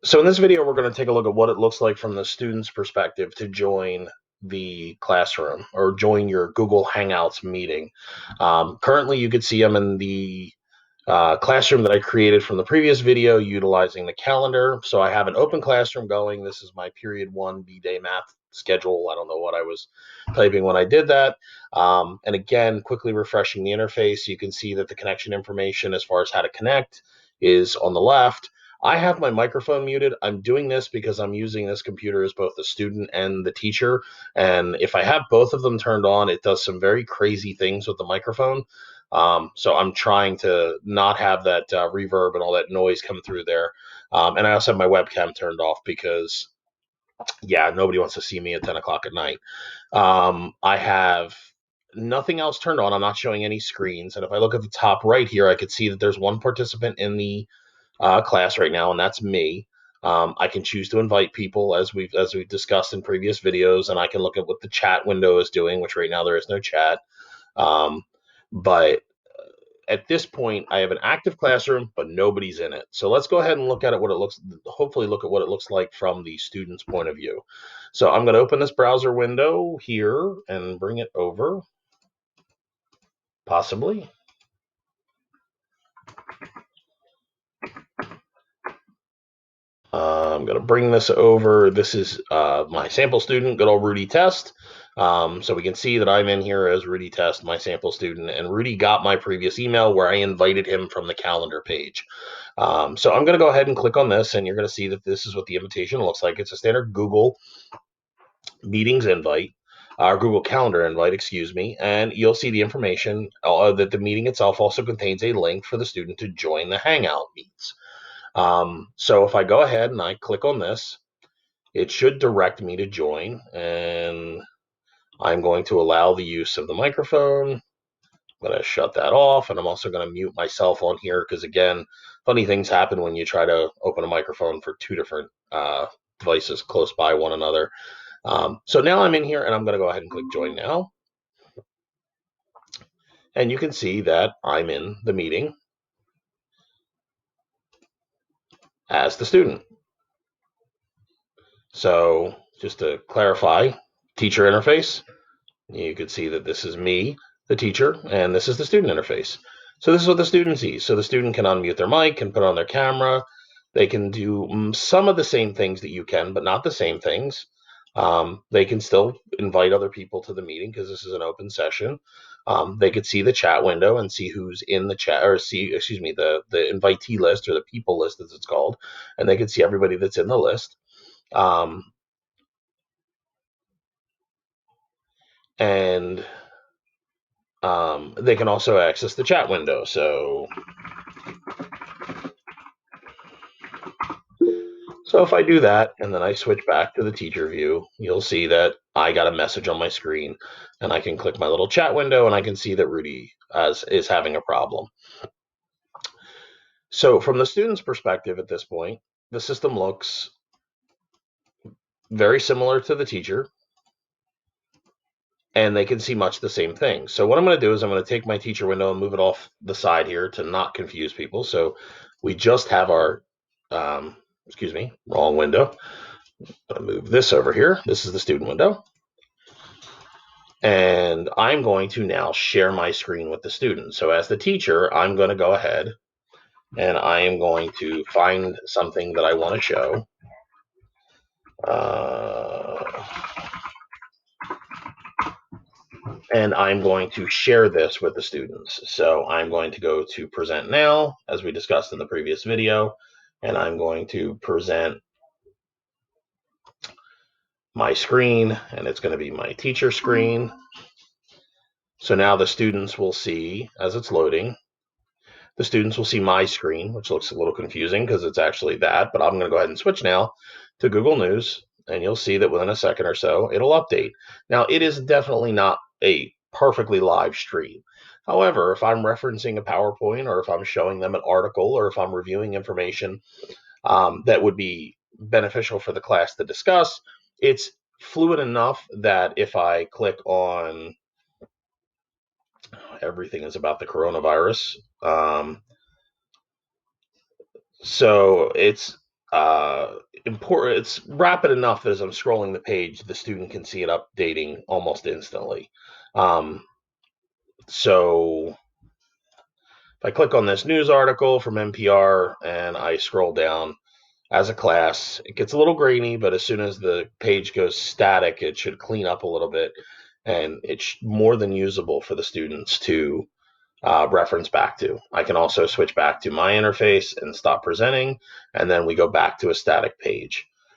So in this video, we're going to take a look at what it looks like from the student's perspective to join the classroom or join your Google Hangouts meeting. Currently, you could see I'm in the classroom that I created from the previous video utilizing the calendar. So I have an open classroom going. This is my period 1 B-Day math schedule. I don't know what I was typing when I did that. And again, quickly refreshing the interface, you can see that the connection information as far as how to connect is on the left. I have my microphone muted. I'm doing this because I'm using this computer as both the student and the teacher. And if I have both of them turned on, it does some very crazy things with the microphone. So I'm trying to not have that reverb and all that noise come through there. And I also have my webcam turned off because, yeah, nobody wants to see me at 10 o'clock at night. I have nothing else turned on. I'm not showing any screens. And if I look at the top right here, I could see that there's one participant in the class right now, and that's me. I can choose to invite people as we've discussed in previous videos, and I can look at what the chat window is doing, which right now there is no chat. But at this point, I have an active classroom, but nobody's in it. So let's go ahead and look at it, hopefully look at what it looks like from the student's point of view. So I'm going to open this browser window here and bring it over, possibly. I'm going to bring this over. This is my sample student, good old Rudy Test. So we can see that I'm in here as Rudy Test, my sample student, and Rudy got my previous email where I invited him from the calendar page. So I'm going to go ahead and click on this, and you're going to see that this is what the invitation looks like. It's a standard Google Meetings invite, or Google Calendar invite, excuse me, and you'll see the information that the meeting itself also contains a link for the student to join the Hangout meets. So if I go ahead and I click on this, it should direct me to join, and I'm going to allow the use of the microphone. I'm going to shut that off, and I'm also going to mute myself on here because, again, funny things happen when you try to open a microphone for two different devices close by one another. So now I'm in here, and I'm going to go ahead and click join now. And you can see that I'm in the meeting as the student. So just to clarify, teacher interface, you could see that this is me, the teacher, and this is the student interface. So this is what the student sees. So the student can unmute their mic, can put on their camera. They can do some of the same things that you can, but not the same things. They can still invite other people to the meeting because this is an open session. They could see the chat window and see who's in the chat, or the invitee list, or the people list as it's called, and they could see everybody that's in the list. And they can also access the chat window. So if I do that and then I switch back to the teacher view, you'll see that I got a message on my screen, and I can click my little chat window and I can see that Rudy is having a problem. So from the student's perspective at this point, the system looks very similar to the teacher, and they can see much the same thing. So what I'm going to do is I'm going to take my teacher window and move it off the side here to not confuse people. So we just have our, wrong window. I'm going to move this over here. This is the student window. And I'm going to now share my screen with the student. So as the teacher, I'm going to go ahead and I am going to find something that I want to show. And I'm going to share this with the students. So I'm going to go to present now, as we discussed in the previous video, and I'm going to present my screen, and it's going to be my teacher screen. So now the students will see, as it's loading, the students will see my screen, which looks a little confusing because it's actually that, but I'm going to go ahead and switch now to Google News, and you'll see that within a second or so, it'll update. Now, it is definitely not a perfectly live stream. However, if I'm referencing a PowerPoint, or if I'm showing them an article, or if I'm reviewing information that would be beneficial for the class to discuss, it's fluid enough that if I click on everything is about the coronavirus, so important. It's rapid enough that as I'm scrolling the page, the student can see it updating almost instantly. Um, so if I click on this news article from NPR and I scroll down as a class, it gets a little grainy, but as soon as the page goes static, it should clean up a little bit, and it's more than usable for the students to reference back to. I can also switch back to my interface and stop presenting, and then we go back to a static page.